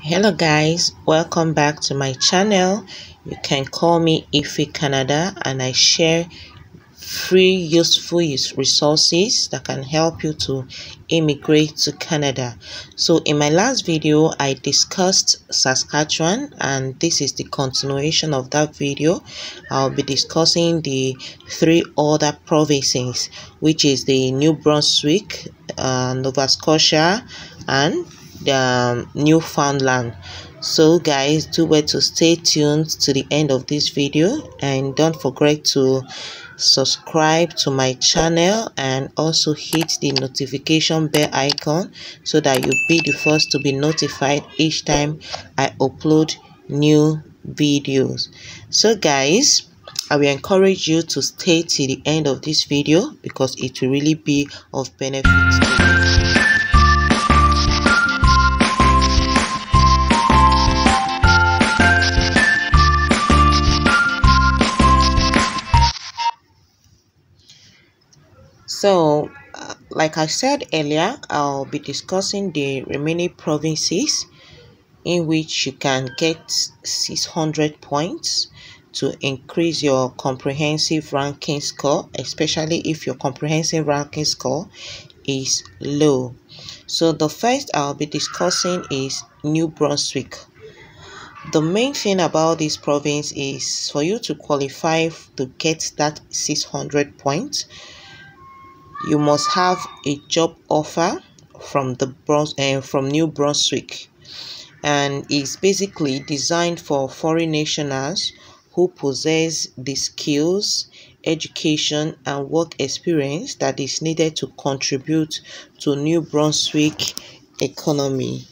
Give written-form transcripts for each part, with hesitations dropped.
Hello guys, welcome back to my channel. You can call me Ife Canada, and I share free useful resources that can help you to immigrate to Canada. So in my last video I discussed Saskatchewan, and this is the continuation of that video. I'll be discussing the three other provinces, which is the New Brunswick, Nova Scotia, and Newfoundland. So guys, do well to stay tuned to the end of this video, and don't forget to subscribe to my channel and also hit the notification bell icon so that you'll be the first to be notified each time I upload new videos. So guys, I will encourage you to stay till the end of this video because it will really be of benefit to you. So, like I said earlier, I'll be discussing the remaining provinces in which you can get 600 points to increase your comprehensive ranking score, especially if your comprehensive ranking score is low. So the first I'll be discussing is New Brunswick. The main thing about this province is for you to qualify to get that 600 points, you must have a job offer from New Brunswick, and it's basically designed for foreign nationals who possess the skills, education, and work experience that is needed to contribute to New Brunswick economy.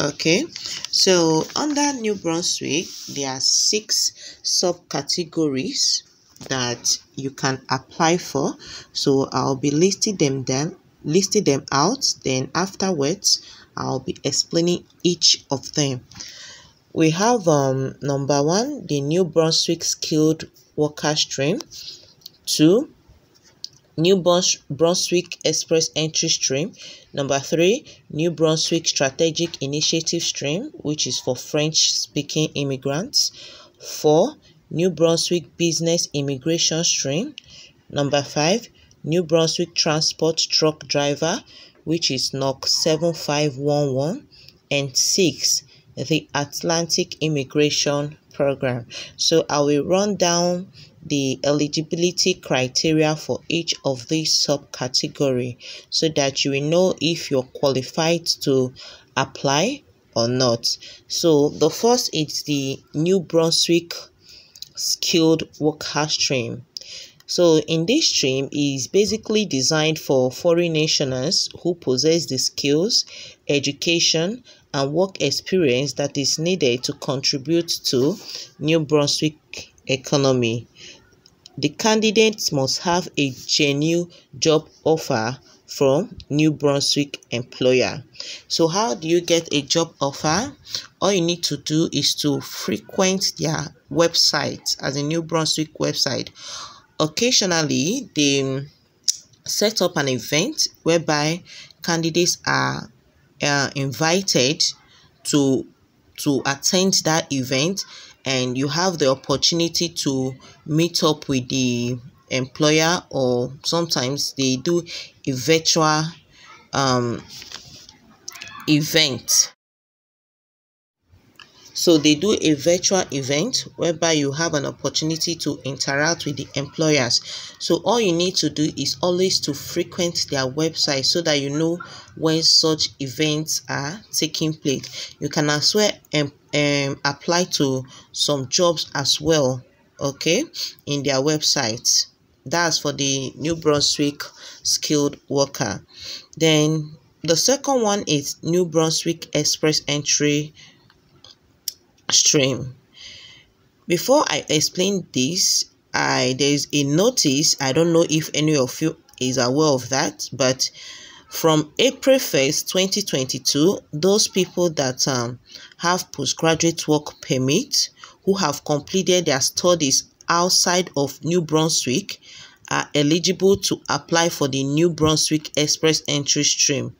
Okay, so under New Brunswick there are 6 subcategories that you can apply for. So I'll be listing them out, then afterwards I'll be explaining each of them. We have number 1, the New Brunswick skilled worker stream. 2, New Brunswick Express Entry Stream. Number 3, New Brunswick Strategic Initiative Stream, which is for French-speaking immigrants. 4, New Brunswick Business Immigration Stream. Number 5, New Brunswick Transport Truck Driver, which is NOC 7511. And 6, the Atlantic Immigration Program. So I will run down the eligibility criteria for each of these subcategory so that you will know if you're qualified to apply or not. So the first is the New Brunswick skilled worker stream. So in this stream is basically designed for foreign nationals who possess the skills, education, and work experience that is needed to contribute to New Brunswick economy. The candidates must have a genuine job offer from New Brunswick employer. So how do you get a job offer? All you need to do is to frequent their website, as a New Brunswick website. Occasionally, they set up an event whereby candidates are invited to attend that event, and you have the opportunity to meet up with the employer, or sometimes they do a virtual event. So they do a virtual event whereby you have an opportunity to interact with the employers. So all you need to do is always to frequent their website so that you know when such events are taking place. You can as well apply to some jobs as well, okay, in their websites. That's for the New Brunswick skilled worker. Then the second one is New Brunswick Express Entry Stream. Before I explain this, there's a notice. I don't know if any of you is aware of that, but from April 1st, 2022, those people that have postgraduate work permit, who have completed their studies outside of New Brunswick, are eligible to apply for the New Brunswick Express Entry Stream.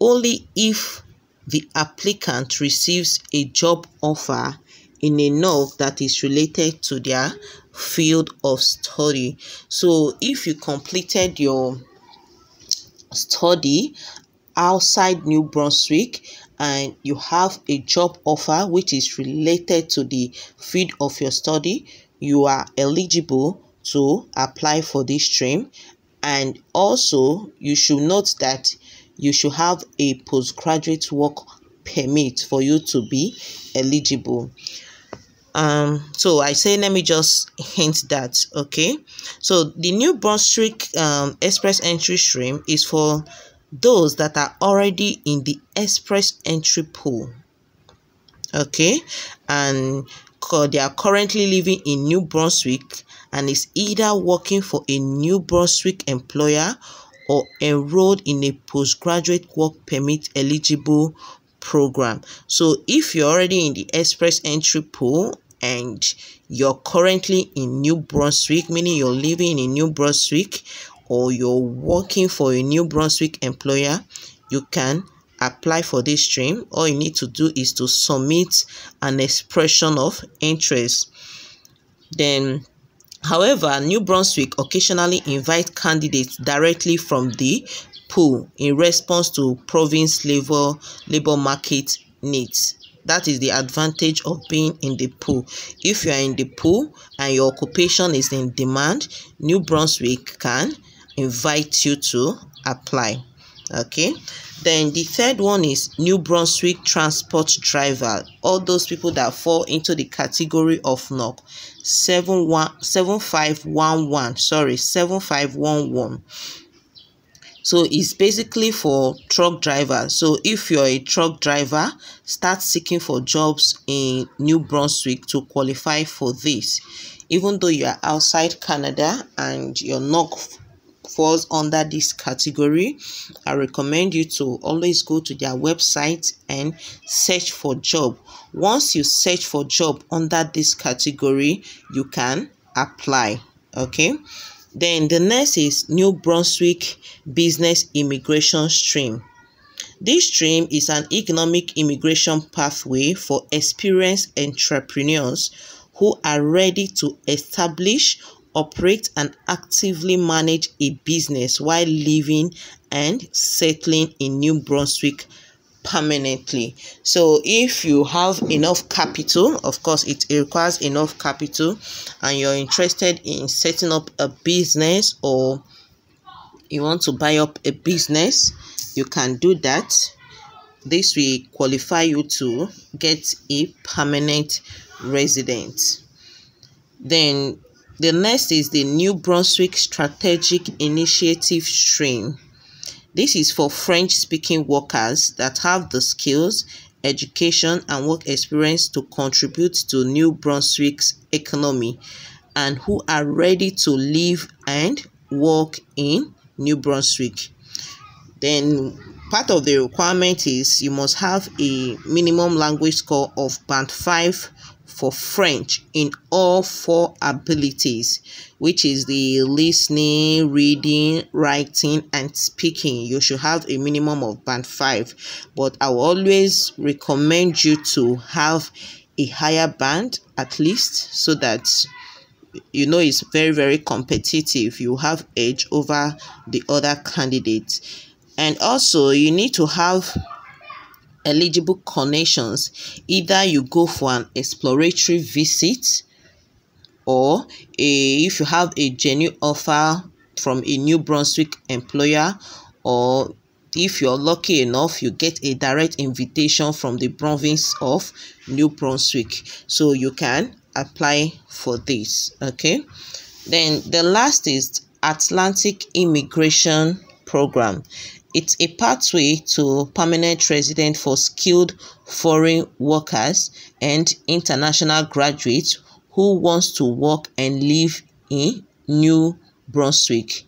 Only if the applicant receives a job offer in a NOC that is related to their field of study. So if you completed your study outside New Brunswick and you have a job offer which is related to the field of your study, you are eligible to apply for this stream. And also you should note that you should have a postgraduate work permit for you to be eligible. So I say, let me just hint that, okay. So the New Brunswick express entry stream is for those that are already in the express entry pool, okay, and they are currently living in New Brunswick and is either working for a New Brunswick employer or enrolled in a postgraduate work permit eligible program. So if you're already in the express entry pool and you're currently in New Brunswick, meaning you're living in New Brunswick, or you're working for a New Brunswick employer, you can apply for this stream. All you need to do is to submit an expression of interest. Then, however, New Brunswick occasionally invite candidates directly from the pool in response to province labor market needs. That is the advantage of being in the pool. If you are in the pool and your occupation is in demand, New Brunswick can invite you to apply. Okay. Then the third one is New Brunswick transport driver. All those people that fall into the category of NOC 7511. So it's basically for truck drivers. So if you're a truck driver, start seeking for jobs in New Brunswick to qualify for this. Even though you are outside Canada and your NOC falls under this category, I recommend you to always go to their website and search for job. Once you search for job under this category, you can apply. Okay. Then the next is New Brunswick business immigration stream. This stream is an economic immigration pathway for experienced entrepreneurs who are ready to establish, operate, and actively manage a business while living and settling in New Brunswick permanently. So if you have enough capital, of course it requires enough capital, and you're interested in setting up a business or you want to buy up a business, you can do that. This will qualify you to get a permanent resident. Then the next is the New Brunswick Strategic Initiative Stream. This is for French-speaking workers that have the skills, education, and work experience to contribute to New Brunswick's economy and who are ready to live and work in New Brunswick. Then part of the requirement is you must have a minimum language score of band 5 for French in all 4 abilities, which is the listening, reading, writing, and speaking. You should have a minimum of band 5, but I will always recommend you to have a higher band at least, so that you know it's very, very competitive. You have edge over the other candidates. And also you need to have eligible connections. Either you go for an exploratory visit, or if you have a genuine offer from a New Brunswick employer, or if you're lucky enough, you get a direct invitation from the province of New Brunswick, so you can apply for this. Okay. Then the last is Atlantic Immigration Program. It's a pathway to permanent residence for skilled foreign workers and international graduates who wants to work and live in New Brunswick.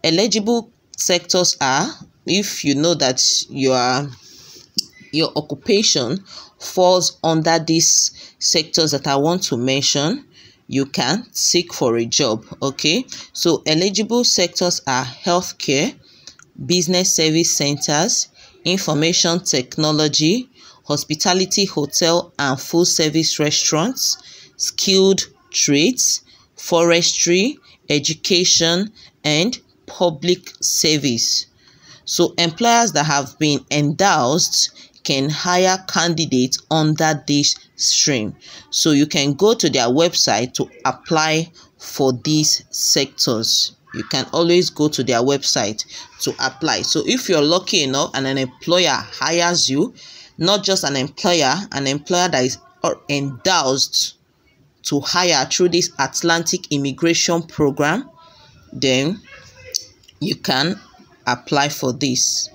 Eligible sectors are, if you know that your occupation falls under these sectors that I want to mention, you can seek for a job. Okay, so eligible sectors are healthcare, business service centers, information technology, hospitality, hotel and full service restaurants, skilled trades, forestry, education, and public service. So employers that have been endorsed can hire candidates under this stream. So you can go to their website to apply for these sectors. You can always go to their website to apply. So if you're lucky enough and an employer hires you, not just an employer that is endorsed to hire through this Atlantic immigration program, then you can apply for this.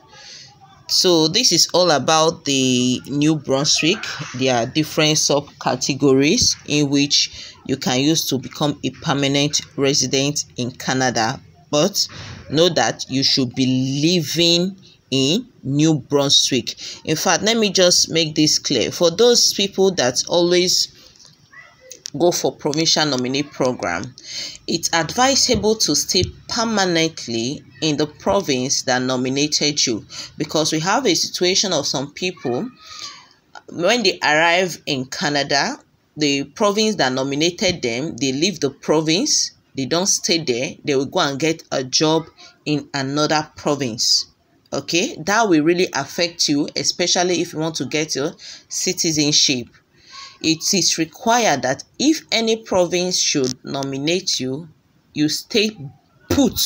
So this is all about the New Brunswick. There are different subcategories in which you can use to become a permanent resident in Canada, but know that you should be living in New Brunswick. In fact, let me just make this clear. For those people that always go for provincial nominee program, it's advisable to stay permanently in the province that nominated you, because we have a situation of some people, when they arrive in Canada, the province that nominated them, they leave the province, they don't stay there, they will go and get a job in another province. Okay, that will really affect you, especially if you want to get your citizenship. It is required that if any province should nominate you, you stay put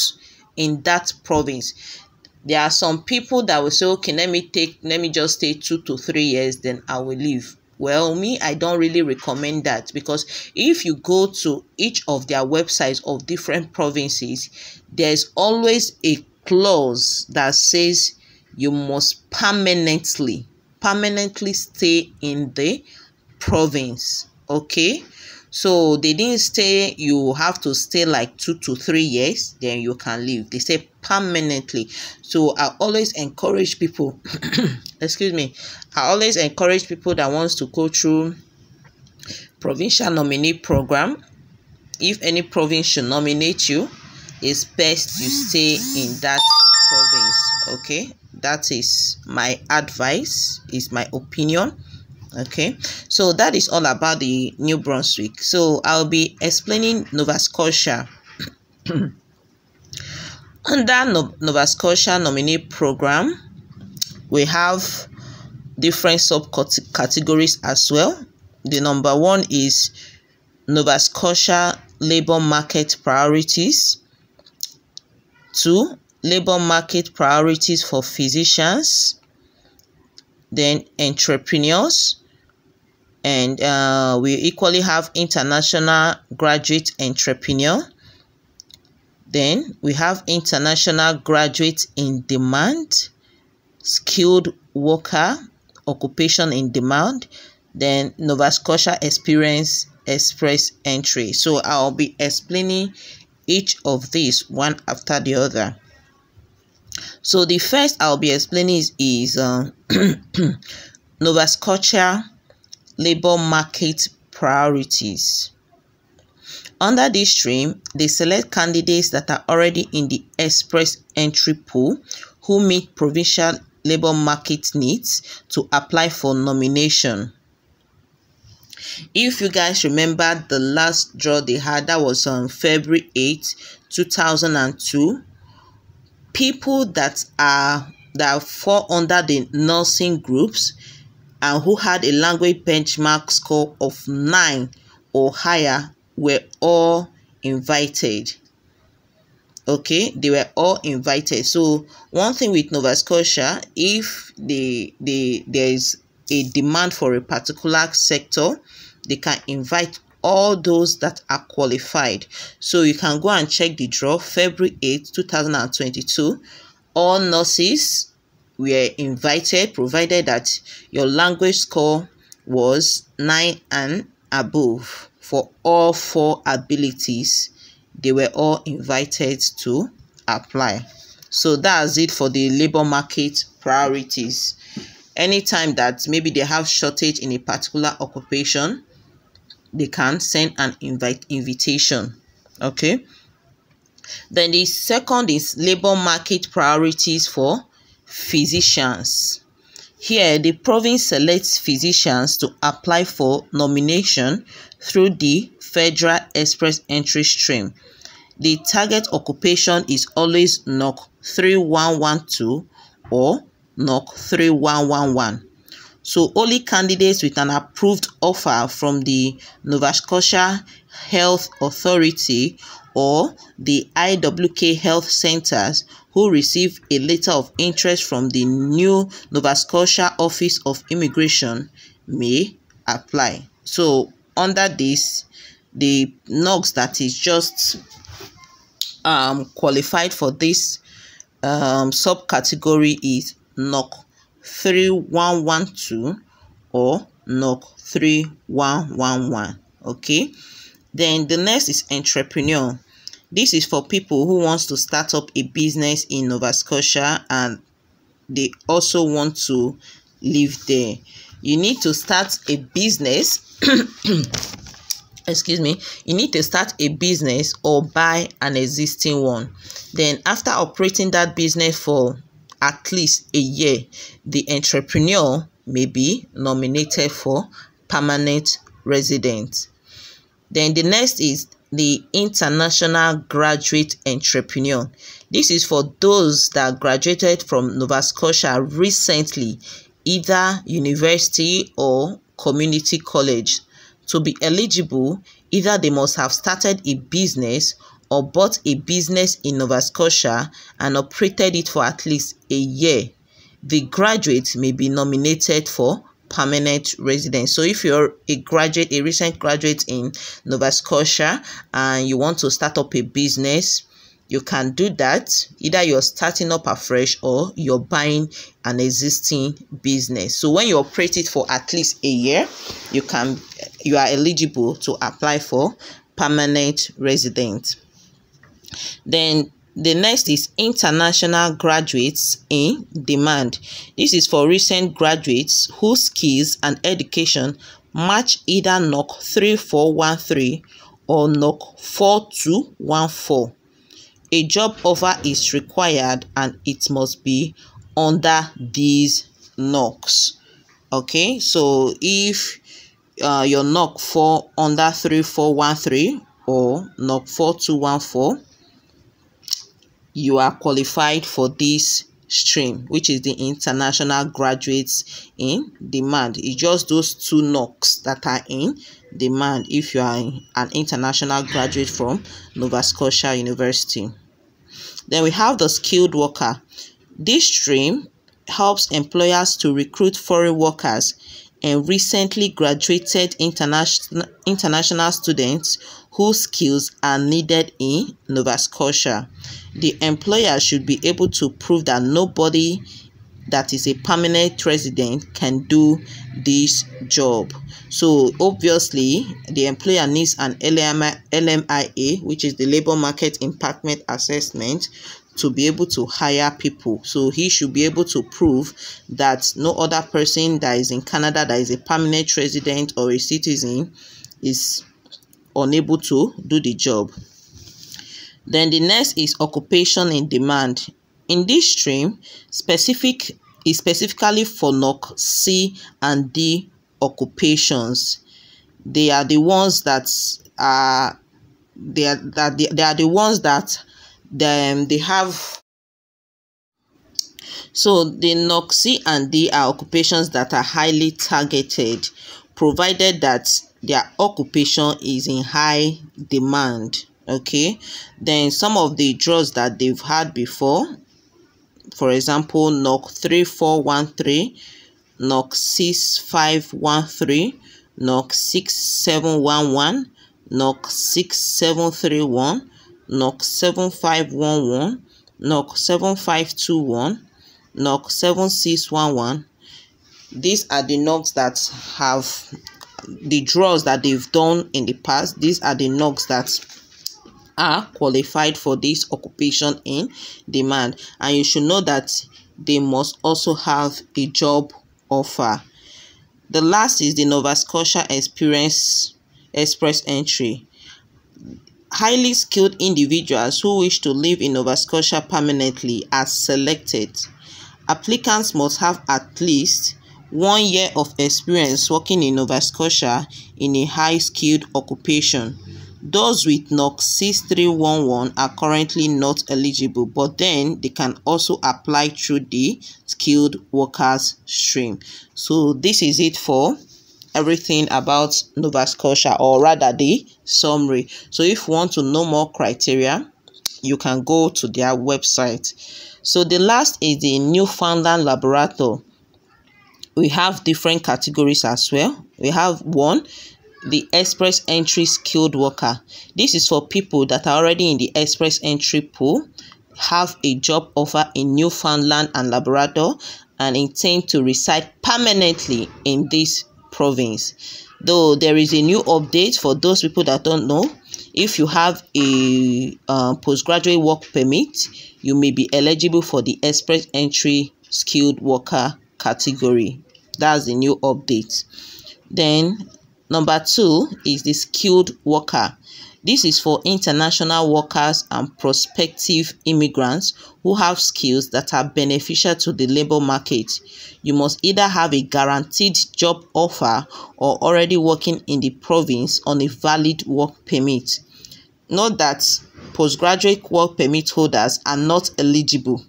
in that province. There are some people that will say, okay, let me just stay 2 to 3 years, then I will leave. Well, me, I don't really recommend that, because if you go to each of their websites of different provinces, there's always a clause that says you must permanently stay in the province. Okay, so they didn't stay, you have to stay like 2 to 3 years, then you can leave. They say permanently. So I always encourage people excuse me, I always encourage people that wants to go through provincial nominee program. If any province should nominate you, it's best you stay in that province. Okay, that is my advice, is my opinion. Okay, so that is all about the New Brunswick. So I'll be explaining Nova Scotia. Under Nova Scotia nominee program, we have different subcategories as well. The number one is Nova Scotia labor market priorities. 2, labor market priorities for physicians, then entrepreneurs, and we equally have international graduate entrepreneur. Then we have international graduate in demand, skilled worker, occupation in demand, then Nova Scotia experience express entry. So I'll be explaining each of these one after the other. So the first I'll be explaining is Nova Scotia labor market priorities. Under this stream, they select candidates that are already in the express entry pool who meet provincial labor market needs to apply for nomination. If you guys remember the last draw they had, that was on February 8, 2002, people that fall under the nursing groups and who had a language benchmark score of 9 or higher were all invited. Okay, they were all invited. So one thing with Nova Scotia, if there is a demand for a particular sector, they can invite all those that are qualified. So you can go and check the draw, February 8, 2022. All nurses were invited, provided that your language score was 9 and above. For all 4 abilities, they were all invited to apply. So that's it for the labor market priorities. Anytime that maybe they have shortage in a particular occupation, they can send an invitation. Okay. Then the second is labor market priorities for physicians. Here, the province selects physicians to apply for nomination through the Federal Express Entry stream. The target occupation is always NOC 3112 or NOC 3111. So only candidates with an approved offer from the Nova Scotia Health Authority or the IWK Health Centres who receive a letter of interest from the new Nova Scotia Office of Immigration may apply. So under this, the NOCs that is just qualified for this subcategory is NOC 3112 or NOC 3111. Okay, then the next is entrepreneur. This is for people who wants to start up a business in Nova Scotia and they also want to live there. You need to start a business excuse me, you need to start a business or buy an existing one. Then after operating that business for at least a year, the entrepreneur may be nominated for permanent resident. Then the next is the international graduate entrepreneur. This is for those that graduated from Nova Scotia recently, either university or community college. To be eligible, either they must have started a business or bought a business in Nova Scotia and operated it for at least a year. The graduate may be nominated for permanent residence. So if you're a graduate, a recent graduate in Nova Scotia, and you want to start up a business, you can do that. Either you're starting up afresh or you're buying an existing business. So when you operate it for at least a year, you are eligible to apply for permanent resident. Then the next is international graduates in demand. This is for recent graduates whose skills and education match either NOC 3413 or NOC 4214. A job offer is required and it must be under these NOCs. Okay, so if your NOC fall under 3413 or NOC 4214, you are qualified for this stream, which is the international graduates in demand. It's just those two NOCs that are in demand if you are an international graduate from Nova Scotia University. Then we have the skilled worker. This stream helps employers to recruit foreign workers and recently graduated international students whose skills are needed in Nova Scotia. The employer should be able to prove that nobody that is a permanent resident can do this job. So obviously, the employer needs an LMIA, which is the Labor Market Impact Assessment, to be able to hire people. So he should be able to prove that no other person that is in Canada that is a permanent resident or a citizen is unable to do the job. Then the next is occupation in demand. In this stream, specifically for NOC C and D occupations. They are the ones that they are the ones that they have. So the NOC C and D are occupations that are highly targeted, provided that their occupation is in high demand. Okay, then some of the draws that they've had before, for example, NOC 3413, NOC 6513, NOC 6711, NOC 6731, NOC 7511, NOC 7521, NOC 7611. These are the NOCs that have the draws that they've done in the past. These are the NOCs that are qualified for this occupation in demand, and you should know that they must also have a job offer. The last is the Nova Scotia Express Entry. Highly skilled individuals who wish to live in Nova Scotia permanently are selected. Applicants must have at least 1 year of experience working in Nova Scotia in a high-skilled occupation. Those with NOC 6311 are currently not eligible, but then they can also apply through the skilled workers stream. So this is it for everything about Nova Scotia, or rather the summary. So if you want to know more criteria, you can go to their website. So the last is the Newfoundland Laborator. We have different categories as well. We have one, the express entry skilled worker. This is for people that are already in the express entry pool, have a job offer in Newfoundland and Labrador, and intend to reside permanently in this province. Though there is a new update for those people that don't know. If you have a postgraduate work permit, you may be eligible for the express entry skilled worker category. That's the new update. Then number 2 is the skilled worker. This is for international workers and prospective immigrants who have skills that are beneficial to the labor market. You must either have a guaranteed job offer or already working in the province on a valid work permit. Note that postgraduate work permit holders are not eligible,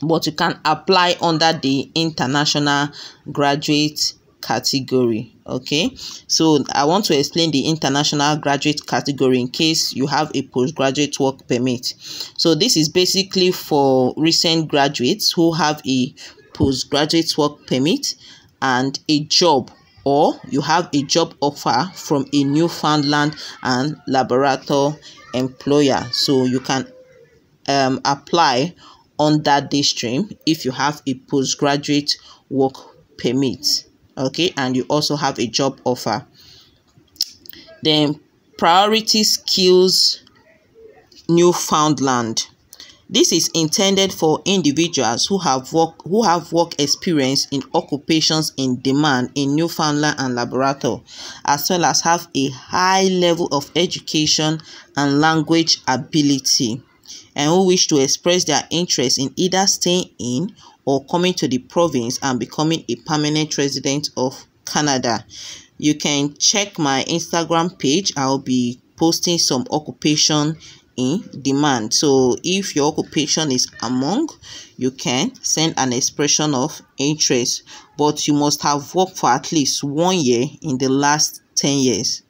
but you can apply under the international graduate category. Okay, so I want to explain the international graduate category in case you have a postgraduate work permit. So this is basically for recent graduates who have a postgraduate work permit and a job, or you have a job offer from a Newfoundland and Labrador employer. So you can apply under this stream if you have a postgraduate work permit. Okay, and you also have a job offer. Then priority skills Newfoundland. This is intended for individuals who have work experience in occupations in demand in Newfoundland and Labrador, as well as have a high level of education and language ability, and who wish to express their interest in either staying in or coming to the province and becoming a permanent resident of Canada. You can check my Instagram page. I'll be posting some occupation in demand. So if your occupation is among, you can send an expression of interest, but you must have worked for at least 1 year in the last 10 years.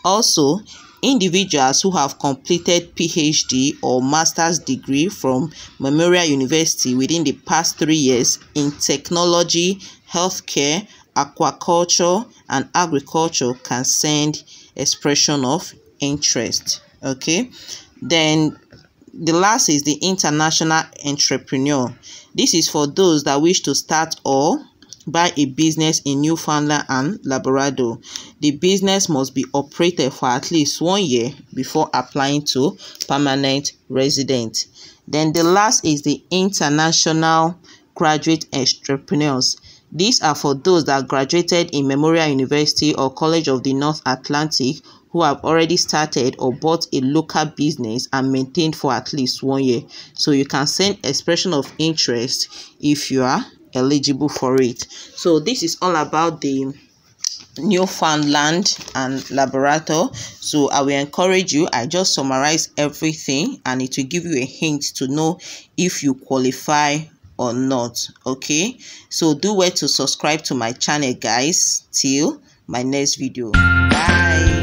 Also, individuals who have completed PhD or master's degree from Memorial University within the past 3 years in technology, healthcare, aquaculture, and agriculture can send expression of interest. Okay, then the last is the international entrepreneur. This is for those that wish to start or buy a business in Newfoundland and Labrador. The business must be operated for at least 1 year before applying to permanent resident. Then the last is the international graduate entrepreneurs. These are for those that graduated in Memorial University or College of the North Atlantic who have already started or bought a local business and maintained for at least 1 year. So you can send expression of interest if you are eligible for it. So this is all about the Newfoundland and Labrador. So I will encourage you, I just summarize everything and it will give you a hint to know if you qualify or not. Okay, so do well to subscribe to my channel, guys. Till my next video. Bye.